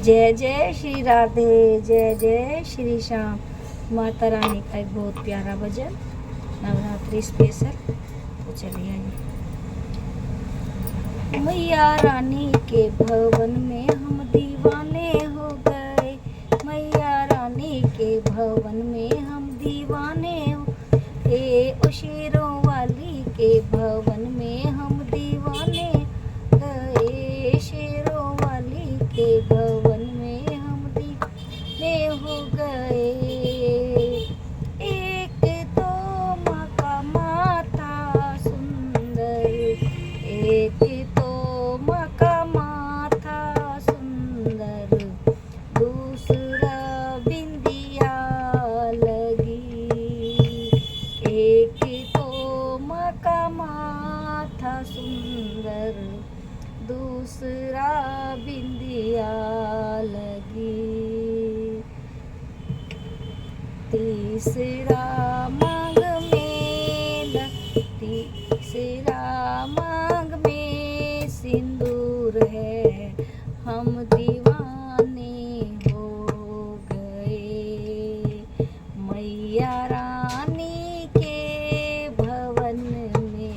जय जय श्री राधे, जय जय श्री श्याम। माता रानी का एक बहुत प्यारा भजन नवरात्रि स्पेशल। तो चलिए आइए। मैया रानी के भवन में हम दीवाने हो गए, मैया रानी के भवन में हम दीवाने हो गए, शेरों वाली के भवन में हम दीवाने गए, शेरों वाली के भवन में हम दीवाने हो गए। एक तो माँ का माथा सुंदर, एक तो माँ का माथा सुंदर, दूसरा बिंदिया लगी। एक तो माँ का माथा सुंदर, दूसरा बिंदिया लगी। तीसरा मांग में, तीसरा मांग में सिंदूर है, हम दीवाने हो गए। मैया रानी के भवन में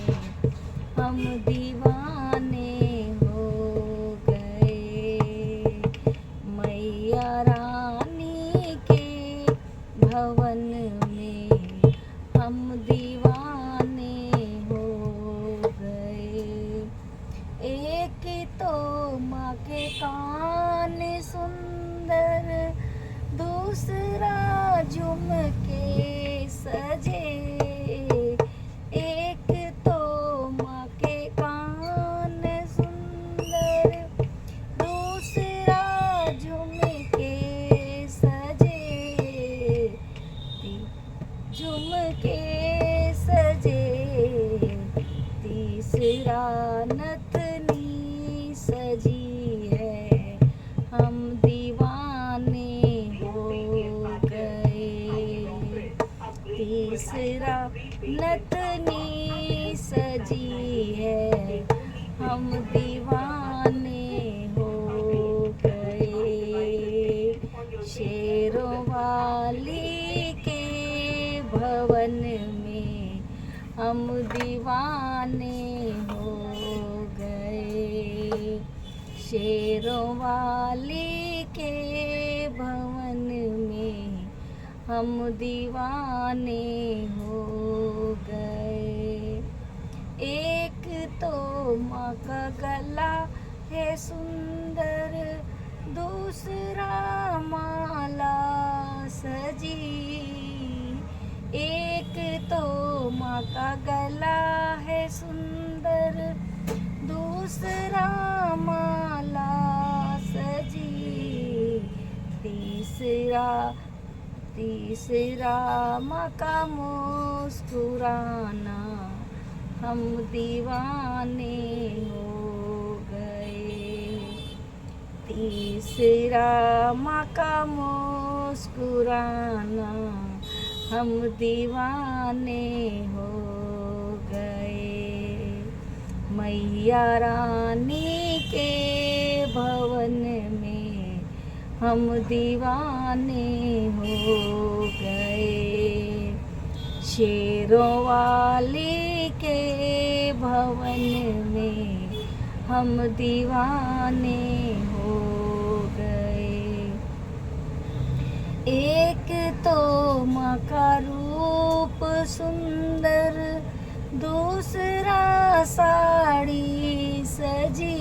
हम दीवाने हो गए, मैया रानी के भवन में हम दीवाने हो गए। एक तो माँ के कान सुंदर, दूसरा झुमके सजे। एक तो माँ के कान सुंदर, दूसरा झुमके सजे, झुमके सजे। तीसरा नथनी सजी है, हम दीवाने हो गए। तीसरा नथनी सजी है, हम दीवाने हो गए। शेरों वाली के भवन में हम दीवाने हो गए, शेरों वाली के भवन में हम दीवाने हो गए। एक तो माँ का गला है सुंदर, दूसरा माला सजी। एक तो माँ का गला है सुंदर, दूसरा माला सजी। तीसरा माँ का मुस्कुराना, हम दीवाने हो गए। तीसरा माँ का मुस्कुराना, हम दीवाने हो गए। मैया रानी के भवन में हम दीवाने हो गए, शेरों वाली के भवन में हम दीवाने हो गए। एक तो माँ का रूप सुंदर, दूसरा साड़ी सजी।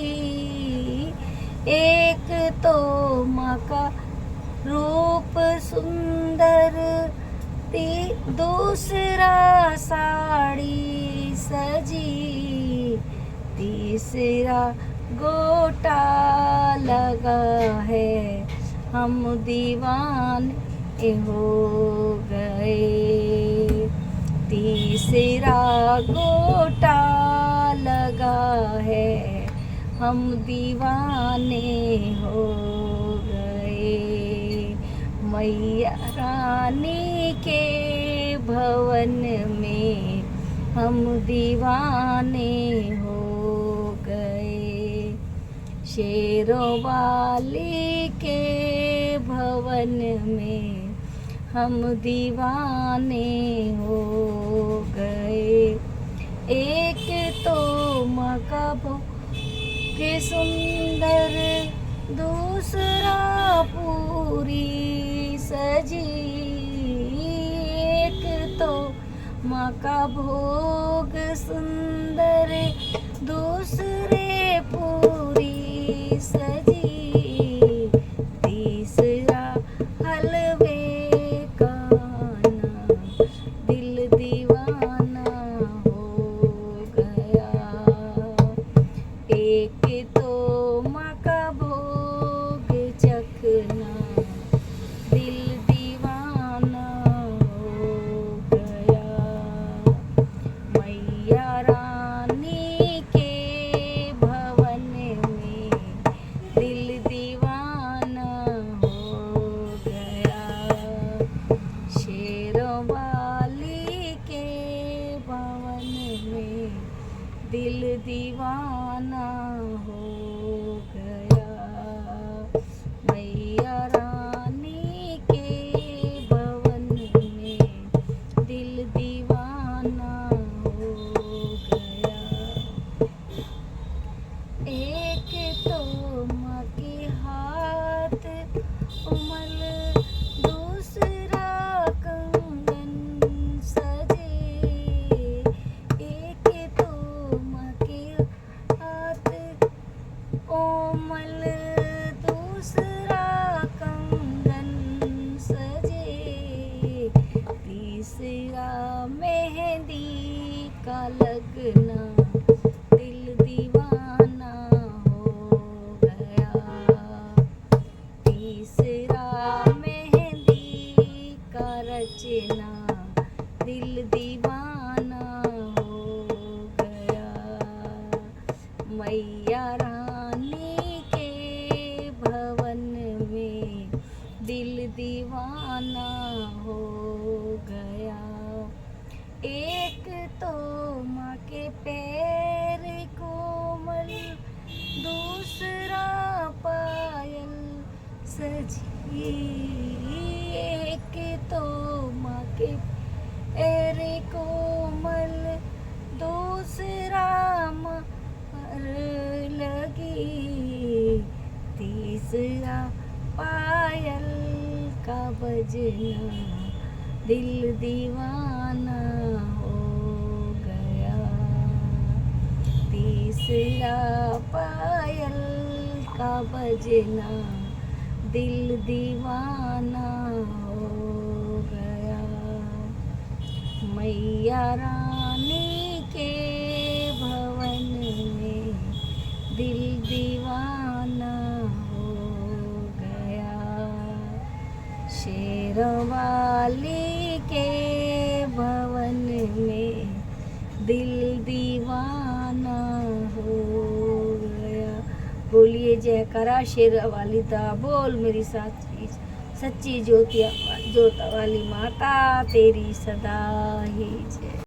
एक तो माँ का रूप सुंदर, दूसरा साड़ी सजी। तीसरा गोटा लगा है, हम दीवाने हो गए। तीसरा गोटा लगा है, हम दीवाने हो गए। मैया रानी के भवन में हम दीवाने हो गए। शेरों वाली के भवन में हम दीवाने हो गए। एक तो माँ का के सुंदर, दूसरा पूरी सजी। एक तो माँ का भोग सुंदर, दूसरे पूरी सजी। तीसरा हलवे का ना, दिल दीवाना हो गया। एक तो माँ का भोग चखना, दिल दीवाना हो गया। मैया रानी के भवन में दिल दीवाना हो गया। शेरों वाली के भवन में दिल दीवाना हो गया। मैया रानी के भवन में दिल दीवाना हो गया। एक तो माँ के हाथ उमल, दूसरा कंगन सजे। एक तो माँ के हाथ कोमल, दूसरा कंगन सजे। तीसरा मेहंदी का लगना, दिल दीवाना हो गया। तीसरा मेहंदी का रचना, दिल दीवाना हो गया। मैया रानी के भवन में दिल दीवाना हो गया। एक तो माँ के पैर कोमल, दूसरा पायल सजी। एक तो माँ के पैर कोमल, दूसरा पर लगी। तीसरा पायल का बजना, दिल दीवाना हो गया। तीसरा पायल का बजना, दिल दीवाना हो गया। मैया रानी के भवन में दिल दीवाना हो गया। शेरों वाली के भवन में दिल दीवाना हो गया। बोलिए जयकारा शेर वाली दा बोल मेरी सच्ची ज्योत वाली माता तेरी सदा ही जय।